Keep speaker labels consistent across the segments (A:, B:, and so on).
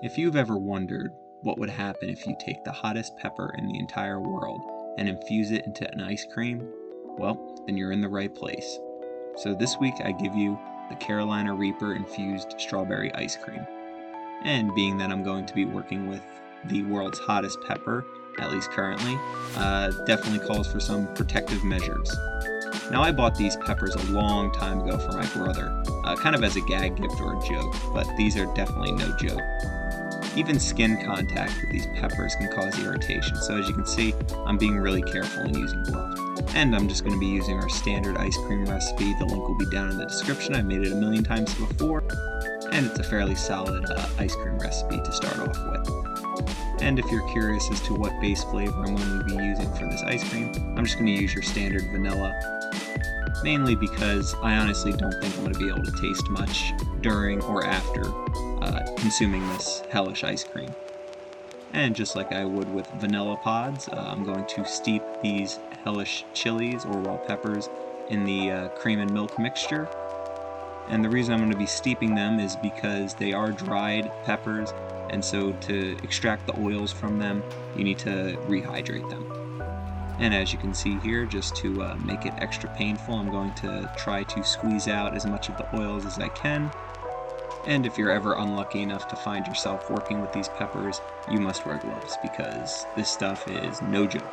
A: If you've ever wondered what would happen if you take the hottest pepper in the entire world and infuse it into an ice cream, well, then you're in the right place. So this week I give you the Carolina Reaper infused strawberry ice cream. And being that I'm going to be working with the world's hottest pepper, at least currently, definitely calls for some protective measures. Now, I bought these peppers a long time ago for my brother, kind of as a gag gift or a joke, but these are definitely no joke. Even skin contact with these peppers can cause irritation, so as you can see, I'm being really careful in using gloves. And I'm just going to be using our standard ice cream recipe. The link will be down in the description. I've made it a million times before, and it's a fairly solid ice cream recipe to start off with. And if you're curious as to what base flavor I'm going to be using for this ice cream, I'm just going to use your standard vanilla, mainly because I honestly don't think I'm going to be able to taste much during or after consuming this hellish ice cream. And just like I would with vanilla pods, I'm going to steep these hellish chilies or raw peppers in the cream and milk mixture. And the reason I'm going to be steeping them is because they are dried peppers, and so to extract the oils from them, you need to rehydrate them. And as you can see here, just to make it extra painful, I'm going to try to squeeze out as much of the oils as I can. And if you're ever unlucky enough to find yourself working with these peppers, you must wear gloves because this stuff is no joke.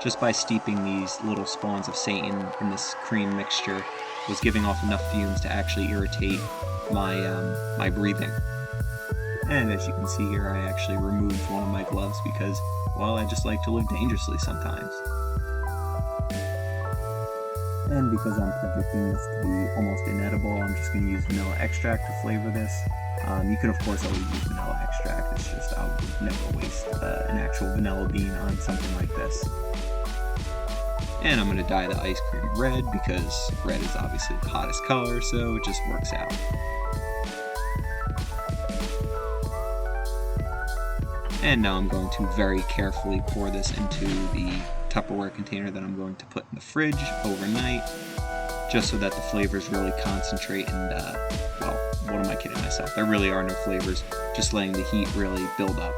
A: Just by steeping these little spawns of Satan in this cream mixture was giving off enough fumes to actually irritate my breathing. And as you can see here, I actually removed one of my gloves because, well, I just like to live dangerously sometimes. And because I'm predicting this to be almost inedible, I'm just going to use vanilla extract to flavor this. You can of course always use vanilla extract, it's just I would never waste an actual vanilla bean on something like this. And I'm going to dye the ice cream red because red is obviously the hottest color, so it just works out. And now I'm going to very carefully pour this into the Tupperware container that I'm going to put in the fridge overnight, just so that the flavors really concentrate and, well, what am I kidding myself? There really are no flavors, just letting the heat really build up.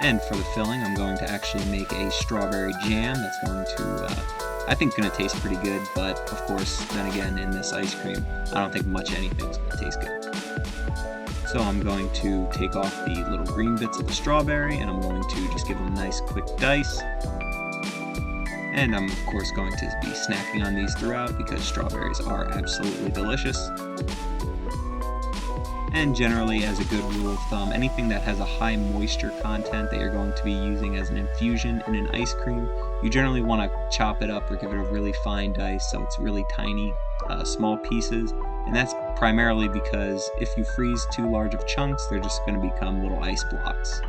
A: And for the filling, I'm going to actually make a strawberry jam that's going to, I think, going to taste pretty good, but of course, then again, in this ice cream, I don't think much anything's going to taste good. So I'm going to take off the little green bits of the strawberry, and I'm going to just give them a nice quick dice. And I'm of course going to be snacking on these throughout because strawberries are absolutely delicious. And generally, as a good rule of thumb, anything that has a high moisture content that you're going to be using as an infusion in an ice cream, you generally want to chop it up or give it a really fine dice so it's really tiny, small pieces. And that's primarily because if you freeze too large of chunks, they're just going to become little ice blocks.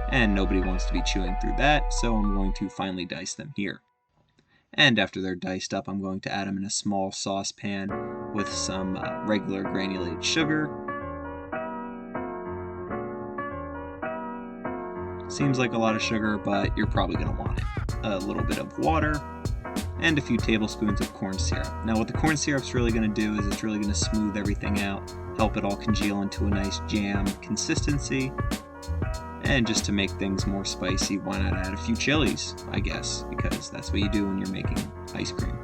A: And nobody wants to be chewing through that, so I'm going to finely dice them here. And after they're diced up, I'm going to add them in a small saucepan with some regular granulated sugar. Seems like a lot of sugar, but you're probably going to want it. A little bit of water, and a few tablespoons of corn syrup. Now what the corn syrup's really going to do is it's really going to smooth everything out, help it all congeal into a nice jam consistency. And just to make things more spicy, why not add a few chilies, I guess, because that's what you do when you're making ice cream.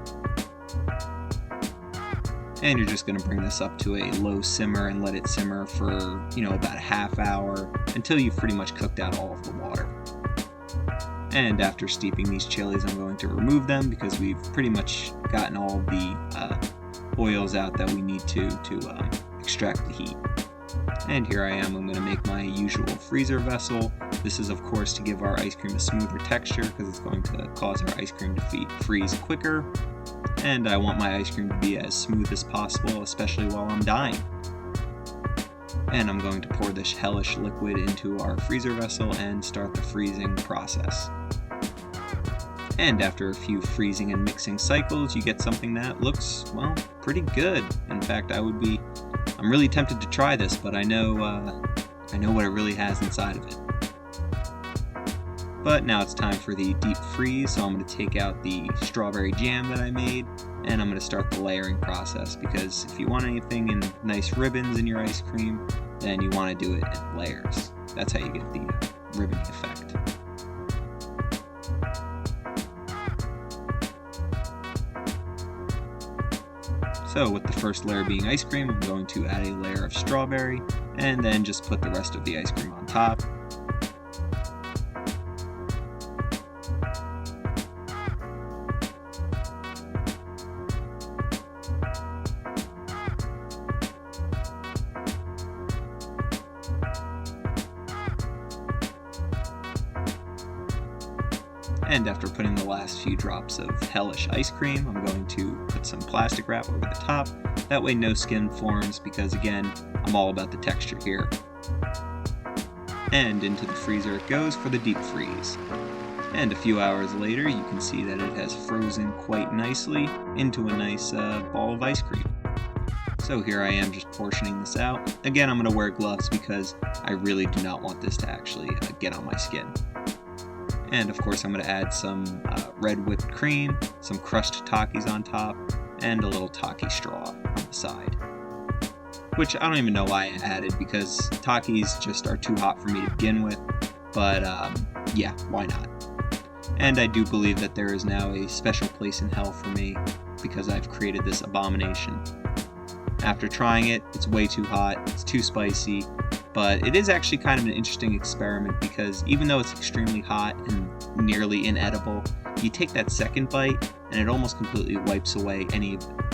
A: And you're just going to bring this up to a low simmer and let it simmer for, about a half hour until you've pretty much cooked out all of the water. And after steeping these chilies, I'm going to remove them because we've pretty much gotten all the oils out that we need to extract the heat. And here I am, I'm going to make my usual freezer vessel. This is of course to give our ice cream a smoother texture because it's going to cause our ice cream to freeze quicker. And I want my ice cream to be as smooth as possible, especially while I'm dyeing. And I'm going to pour this hellish liquid into our freezer vessel and start the freezing process. And after a few freezing and mixing cycles, you get something that looks, well, pretty good. In fact, I'm really tempted to try this, but I know what it really has inside of it. But now it's time for the deep freeze, so I'm going to take out the strawberry jam that I made, and I'm going to start the layering process, because if you want anything in nice ribbons in your ice cream, then you want to do it in layers. That's how you get the ribbon effect. So with the first layer being ice cream, I'm going to add a layer of strawberry, and then just put the rest of the ice cream on top. And after putting the last few drops of hellish ice cream, I'm going to put some plastic wrap over the top. That way no skin forms, because again, I'm all about the texture here. And into the freezer it goes for the deep freeze. And a few hours later, you can see that it has frozen quite nicely into a nice ball of ice cream. So here I am just portioning this out. Again, I'm going to wear gloves because I really do not want this to actually get on my skin. And of course I'm going to add some red whipped cream, some crushed Takis on top, and a little Taki straw on the side. Which I don't even know why I added, because Takis just are too hot for me to begin with, but yeah, why not? And I do believe that there is now a special place in hell for me, because I've created this abomination. After trying it, it's way too hot, it's too spicy, but it is actually kind of an interesting experiment, because even though it's extremely hot and nearly inedible, you take that second bite and it almost completely wipes away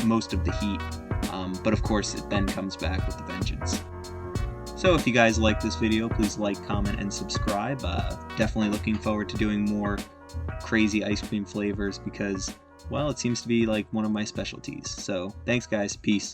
A: most of the heat, but of course it then comes back with a vengeance. So if you guys like this video, please like, comment, and subscribe. Definitely looking forward to doing more crazy ice cream flavors, because, well, it seems to be like one of my specialties. So thanks guys, peace.